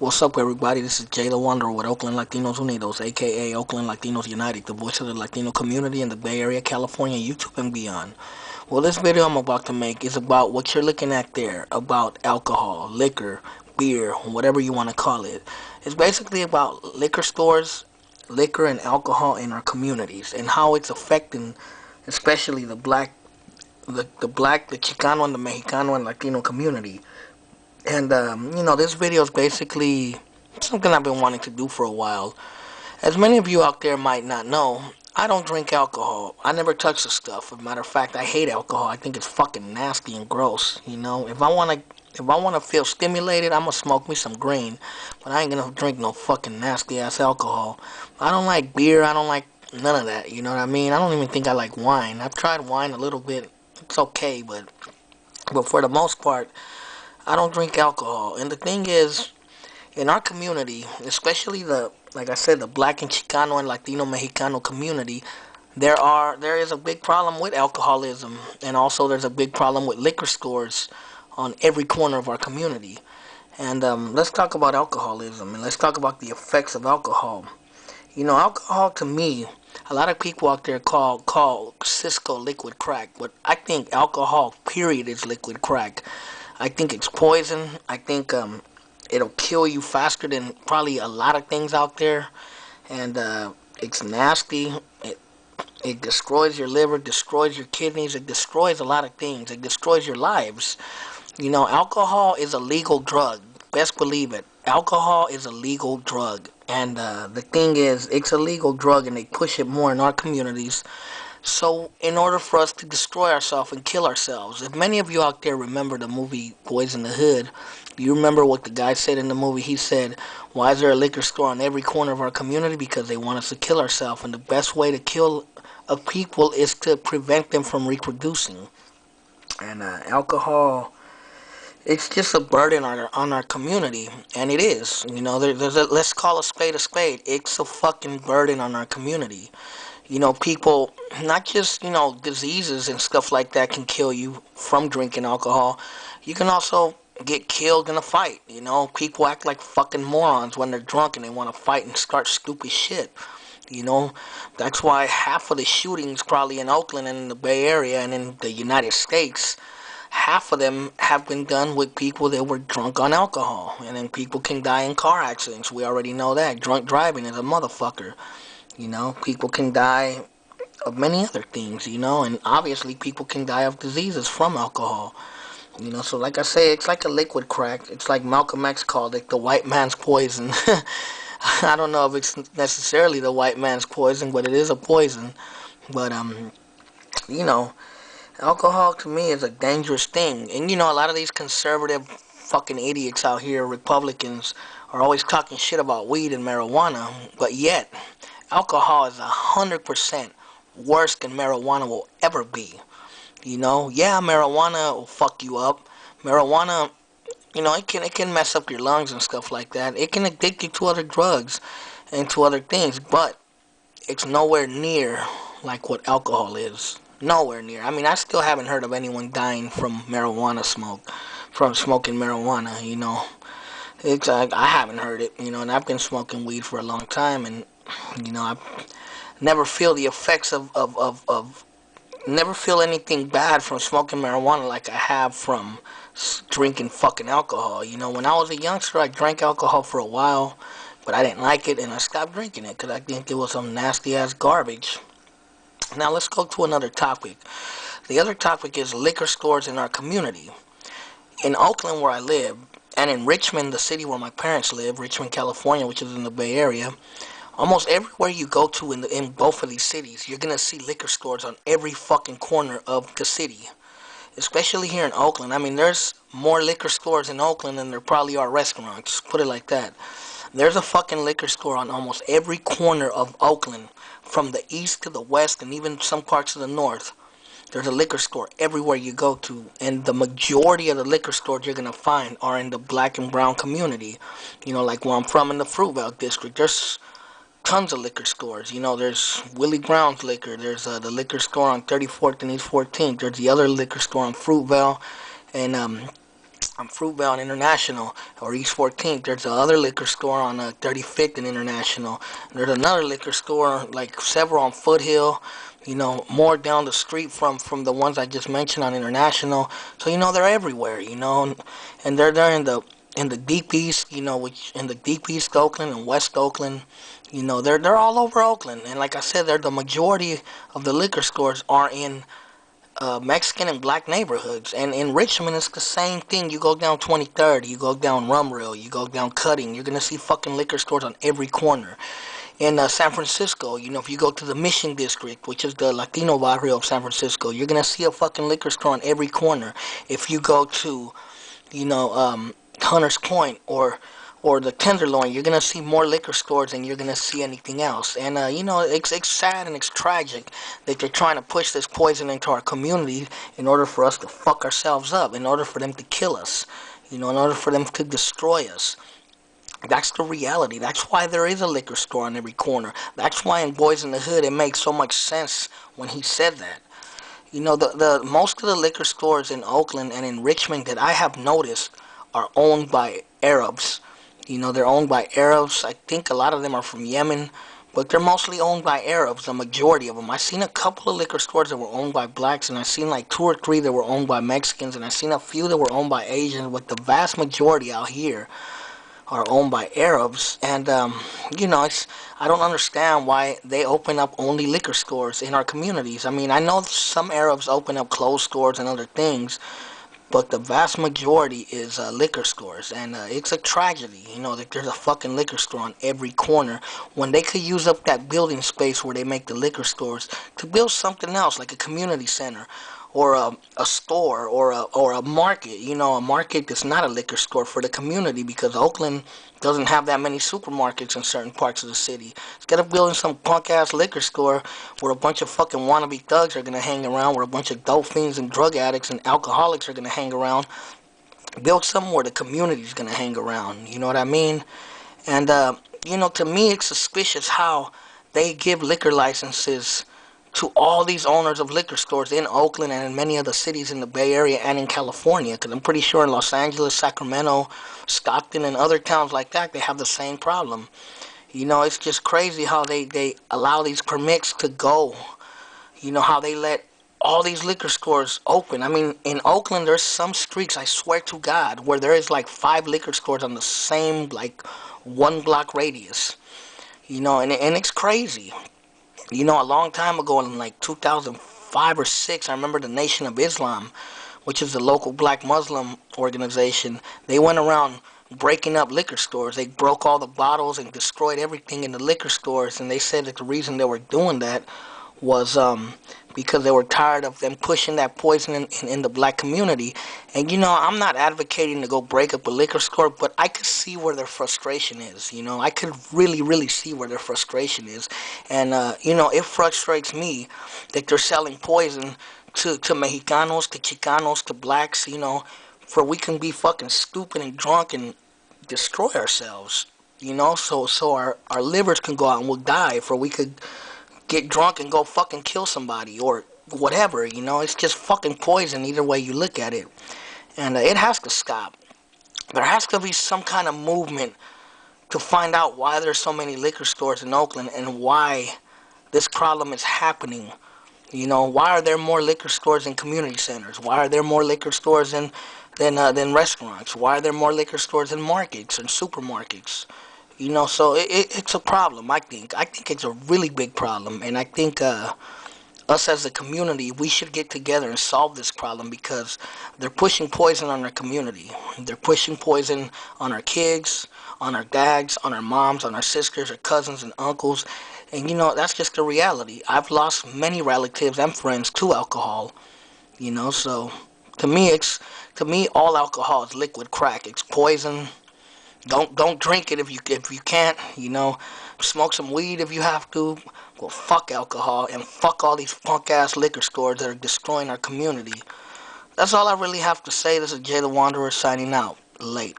What's up, everybody? This is Jay the Wanderer with Oakland Latinos Unidos, aka Oakland Latinos United, the voice of the Latino community in the Bay Area, California, YouTube, and beyond. Well, this video I'm about to make is about what you're looking at there, about alcohol, liquor, beer, whatever you want to call it. It's basically about liquor stores, liquor and alcohol in our communities, and how it's affecting, especially the Chicano, and the Mexicano, and Latino community. And, this video is basically something I've been wanting to do for a while. As many of you out there might not know, I don't drink alcohol. I never touch the stuff. As a matter of fact, I hate alcohol. I think it's fucking nasty and gross. If I wanna feel stimulated, I'm gonna smoke me some green. But I ain't gonna drink no fucking nasty ass alcohol. I don't like beer. I don't like none of that. You know what I mean? I don't even think I like wine. I've tried wine a little bit. It's okay, but for the most part, I don't drink alcohol. And the thing is, in our community, especially like I said, the black and Chicano and Latino Mexicano community, there is a big problem with alcoholism, and also there's a big problem with liquor stores on every corner of our community. And let's talk about alcoholism, and let's talk about the effects of alcohol. Alcohol to me, a lot of people out there call Cisco liquid crack, but I think alcohol, period, is liquid crack. I think it's poison. I think it'll kill you faster than probably a lot of things out there. And it's nasty. It destroys your liver, destroys your kidneys. It destroys a lot of things. It destroys your lives. Alcohol is a legal drug. Best believe it. Alcohol is a legal drug. And the thing is, it's a legal drug, and they push it more in our communities. So, in order for us to destroy ourselves and kill ourselves, if many of you out there remember the movie Boys in the Hood, you remember what the guy said in the movie? He said, why is there a liquor store on every corner of our community? Because they want us to kill ourselves, and the best way to kill a people is to prevent them from reproducing. And alcohol, it's just a burden on our community, and it is. Let's call a spade a spade. It's a fucking burden on our community. People, not just, diseases and stuff like that can kill you from drinking alcohol. You can also get killed in a fight. People act like fucking morons when they're drunk and they want to fight and start stupid shit. That's why half of the shootings probably in Oakland and in the Bay Area and in the United States, half of them have been done with people that were drunk on alcohol. And then people can die in car accidents. We already know that. Drunk driving is a motherfucker. People can die of many other things, and obviously people can die of diseases from alcohol. So like I say, it's like a liquid crack. It's like Malcolm X called it the white man's poison. I don't know if it's necessarily the white man's poison, but it is a poison. But, alcohol to me is a dangerous thing. And, a lot of these conservative fucking idiots out here, Republicans, are always talking shit about weed and marijuana, but yet alcohol is 100% worse than marijuana will ever be. Yeah, marijuana will fuck you up. Marijuana, it can mess up your lungs and stuff like that. It can addict you to other drugs and to other things, but it's nowhere near like what alcohol is. Nowhere near. I mean, I still haven't heard of anyone dying from marijuana smoke, from smoking marijuana, It's I haven't heard it, and I've been smoking weed for a long time, and I never feel the effects of never feel anything bad from smoking marijuana like I have from drinking fucking alcohol. When I was a youngster, I drank alcohol for a while, but I didn't like it, and I stopped drinking it because I think it was some nasty ass garbage. Now let's go to another topic. The other topic is liquor stores in our community. In Oakland, where I live, and in Richmond, the city where my parents live, Richmond, California, which is in the Bay Area, almost everywhere you go to in both of these cities, you're going to see liquor stores on every fucking corner of the city. Especially here in Oakland. I mean, there's more liquor stores in Oakland than there probably are restaurants. Put it like that. There's a fucking liquor store on almost every corner of Oakland, from the east to the west and even some parts of the north. There's a liquor store everywhere you go to, and the majority of the liquor stores you're going to find are in the black and brown community. Like where I'm from in the Fruitvale district, there's tons of liquor stores. There's Willie Brown's Liquor. There's the liquor store on 34th and East 14th. There's the other liquor store on Fruitvale. And Fruitvale International, or East 14th. There's another liquor store on 35th and International. There's another liquor store, like several on Foothill. More down the street from the ones I just mentioned on International. So they're everywhere. And they're in the deep east. Which in the deep east Oakland and West Oakland. They're all over Oakland. And like I said, they're the majority of the liquor stores are in Mexican and black neighborhoods. And in Richmond, it's the same thing. You go down 23rd, you go down Rumrill, you go down Cutting, you're going to see fucking liquor stores on every corner. In San Francisco, if you go to the Mission District, which is the Latino barrio of San Francisco, you're going to see a fucking liquor store on every corner. If you go to, Hunters Point or the Tenderloin, you're going to see more liquor stores than you're going to see anything else. And, it's sad and it's tragic that they're trying to push this poison into our community in order for us to fuck ourselves up, in order for them to kill us, in order for them to destroy us. That's the reality. That's why there is a liquor store on every corner. That's why in Boys in the Hood it makes so much sense when he said that. The most of the liquor stores in Oakland and in Richmond that I have noticed are owned by Arabs. They're owned by Arabs. I think a lot of them are from Yemen, but they're mostly owned by Arabs, the majority of them. I've seen a couple of liquor stores that were owned by blacks, and I've seen like 2 or 3 that were owned by Mexicans, and I've seen a few that were owned by Asians, but the vast majority out here are owned by Arabs. And, I don't understand why they open up only liquor stores in our communities. I mean, I know some Arabs open up clothes stores and other things, but the vast majority is liquor stores, and it's a tragedy, that there's a fucking liquor store on every corner when they could use up that building space where they make the liquor stores to build something else, like a community center, or a store, or a market, a market that's not a liquor store for the community, because Oakland doesn't have that many supermarkets in certain parts of the city. Instead of building some punk-ass liquor store where a bunch of fucking wannabe thugs are going to hang around, where a bunch of dope fiends and drug addicts and alcoholics are going to hang around, build somewhere where the community's going to hang around, you know what I mean? And, to me it's suspicious how they give liquor licenses to all these owners of liquor stores in Oakland and in many other cities in the Bay Area and in California, because I'm pretty sure in Los Angeles, Sacramento, Stockton, and other towns like that, they have the same problem. It's just crazy how they allow these permits to go, how they let all these liquor stores open. I mean, in Oakland, there's some streets, I swear to God, where there is like 5 liquor stores on the same, like, 1 block radius, and it's crazy. A long time ago, in like 2005 or 6, I remember the Nation of Islam, which is the local black Muslim organization, they went around breaking up liquor stores. They broke all the bottles and destroyed everything in the liquor stores, and they said that the reason they were doing that was because they were tired of them pushing that poison in the black community. And, I'm not advocating to go break up a liquor store, but I could see where their frustration is, I could really, really see where their frustration is. And, it frustrates me that they're selling poison to Mexicanos, to Chicanos, to blacks, for we can be fucking stupid and drunk and destroy ourselves, so our livers can go out and we'll die, for we could get drunk and go fucking kill somebody or whatever, it's just fucking poison either way you look at it. And it has to stop. There has to be some kind of movement to find out why there's so many liquor stores in Oakland and why this problem is happening. Why are there more liquor stores in community centers? Why are there more liquor stores than restaurants? Why are there more liquor stores in markets and supermarkets? So it's a problem, I think. I think it's a really big problem, and I think us as a community, we should get together and solve this problem, because they're pushing poison on our community. They're pushing poison on our kids, on our dads, on our moms, on our sisters, our cousins, and uncles. And, that's just the reality. I've lost many relatives and friends to alcohol, so to me, all alcohol is liquid crack. It's poison. Don't drink it if you can't, smoke some weed if you have to. Well, fuck alcohol and fuck all these punk ass liquor stores that are destroying our community. That's all I really have to say. This is Jay the Wanderer signing out. Late.